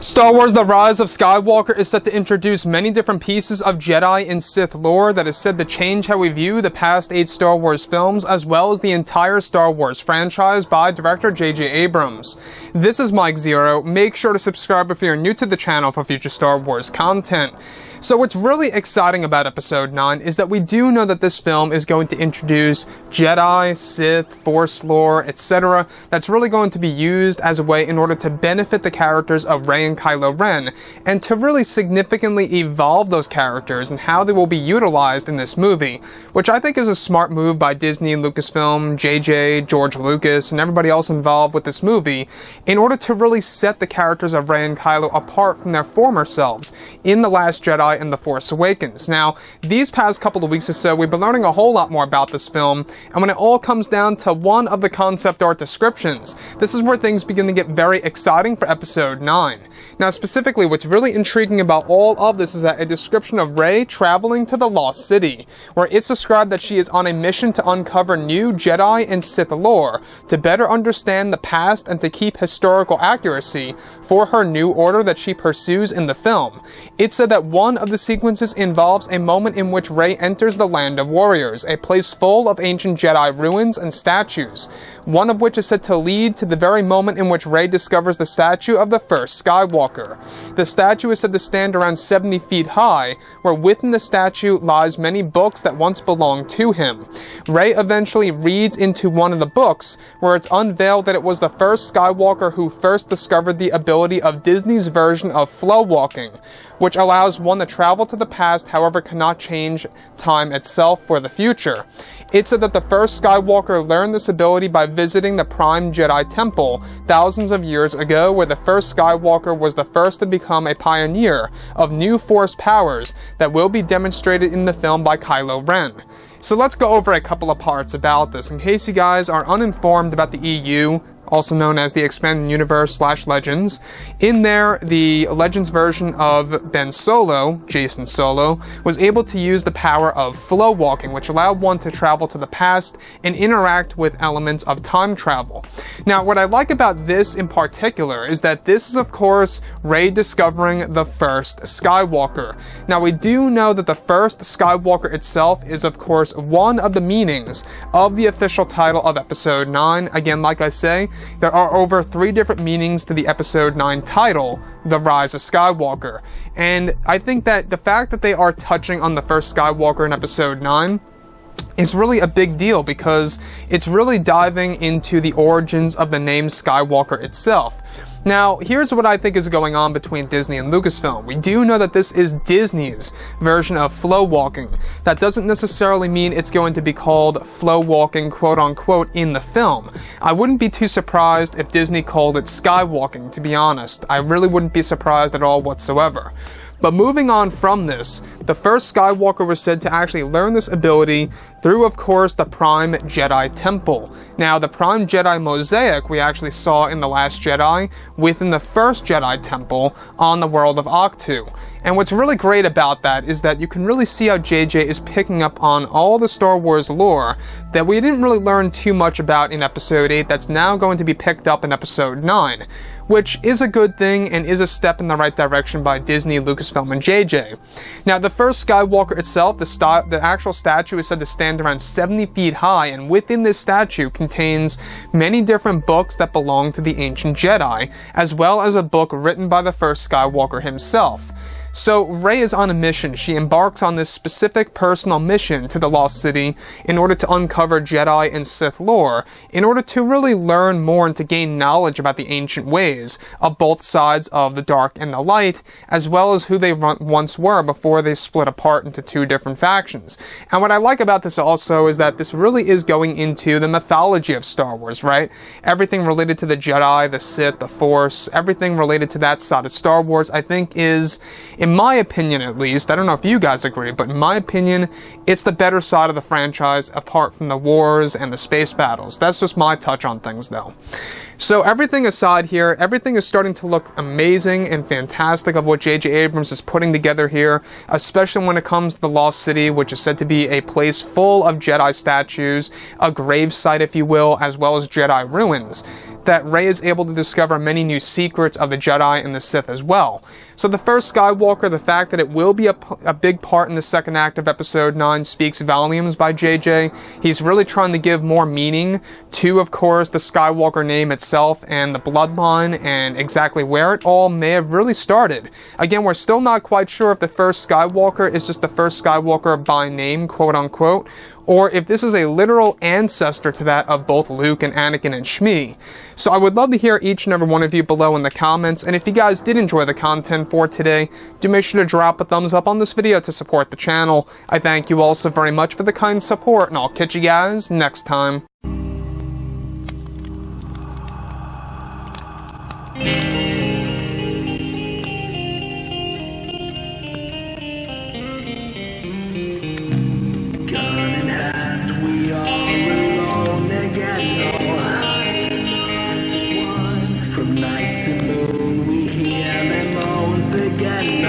Star Wars: The Rise of Skywalker is set to introduce many different pieces of Jedi and Sith lore that is said to change how we view the past 8 Star Wars films as well as the entire Star Wars franchise by director J.J. Abrams. This is Mike Zero. Make sure to subscribe if you're new to the channel for future Star Wars content. So what's really exciting about Episode 9 is that we do know that this film is going to introduce Jedi, Sith, Force lore, etc. that's really going to be used as a way in order to benefit the characters of Rey and Kylo Ren, and to really significantly evolve those characters and how they will be utilized in this movie, which I think is a smart move by Disney and Lucasfilm, JJ, George Lucas, and everybody else involved with this movie, in order to really set the characters of Rey and Kylo apart from their former selves in The Last Jedi and The Force Awakens. Now, these past couple of weeks or so, we've been learning a whole lot more about this film, and when it all comes down to one of the concept art descriptions, this is where things begin to get very exciting for Episode 9. Now, specifically, what's really intriguing about all of this is that a description of Rey traveling to the Lost City, where it's described that she is on a mission to uncover new Jedi and Sith lore, to better understand the past and to keep historical accuracy for her new order that she pursues in the film. It said that one of the sequences involves a moment in which Rey enters the Land of Warriors, a place full of ancient Jedi ruins and statues, one of which is said to lead to the very moment in which Rey discovers the statue of the first Skywalker. The statue is said to stand around 70 feet high, where within the statue lies many books that once belonged to him. Rey eventually reads into one of the books, where it's unveiled that it was the first Skywalker who first discovered the ability of Disney's version of flow walking, which allows one to travel to the past, however cannot change time itself for the future. It said that the first Skywalker learned this ability by visiting the Prime Jedi Temple thousands of years ago, where the first Skywalker was the first to become a pioneer of new Force powers that will be demonstrated in the film by Kylo Ren. So let's go over a couple of parts about this, in case you guys are uninformed about the EU, also known as the Expanded Universe / Legends. In there, the Legends version of Ben Solo, Jason Solo, was able to use the power of flow walking, which allowed one to travel to the past and interact with elements of time travel. Now, what I like about this in particular is that this is, of course, Rey discovering the first Skywalker. Now, we do know that the first Skywalker itself is, of course, one of the meanings of the official title of Episode 9. Again, like I say, there are over 3 different meanings to the Episode 9 title, The Rise of Skywalker. And I think that the fact that they are touching on the first Skywalker in Episode 9 is really a big deal, because it's really diving into the origins of the name Skywalker itself. Now, here's what I think is going on between Disney and Lucasfilm. We do know that this is Disney's version of flow walking. That doesn't necessarily mean it's going to be called flow walking, quote unquote, in the film. I wouldn't be too surprised if Disney called it skywalking, to be honest. I really wouldn't be surprised at all whatsoever. But moving on from this, the first Skywalker was said to actually learn this ability through, of course, the Prime Jedi Temple. Now, the Prime Jedi Mosaic we actually saw in The Last Jedi within the first Jedi Temple on the world of Ahch-To. And what's really great about that is that you can really see how JJ is picking up on all the Star Wars lore that we didn't really learn too much about in Episode 8 that's now going to be picked up in Episode 9, which is a good thing and is a step in the right direction by Disney, Lucasfilm, and JJ. Now, the first Skywalker itself, the actual statue is said to stand around 70 feet high, and within this statue contains many different books that belong to the ancient Jedi, as well as a book written by the first Skywalker himself. So Rey is on a mission. She embarks on this specific personal mission to the Lost City in order to uncover Jedi and Sith lore, in order to really learn more and to gain knowledge about the ancient ways of both sides of the dark and the light, as well as who they once were before they split apart into 2 different factions. And what I like about this also is that this really is going into the mythology of Star Wars, right? Everything related to the Jedi, the Sith, the Force, everything related to that side of Star Wars, I think is, in my opinion at least, I don't know if you guys agree, but in my opinion, it's the better side of the franchise apart from the wars and the space battles. That's just my touch on things though. So everything aside here, everything is starting to look amazing and fantastic of what J.J. Abrams is putting together here, especially when it comes to the Lost City, which is said to be a place full of Jedi statues, a grave site if you will, as well as Jedi ruins. that Rey is able to discover many new secrets of the Jedi and the Sith as well. So the first Skywalker, the fact that it will be a big part in the second act of Episode 9 speaks volumes by JJ. He's really trying to give more meaning to, of course, the Skywalker name itself and the bloodline and exactly where it all may have really started. Again, we're still not quite sure if the first Skywalker is just the first Skywalker by name, quote unquote, or if this is a literal ancestor to that of both Luke and Anakin and Shmi. So I would love to hear each and every one of you below in the comments, and if you guys did enjoy the content for today, do make sure to drop a thumbs up on this video to support the channel. I thank you all so very much for the kind support, and I'll catch you guys next time. From night to moon, we hear them moans again.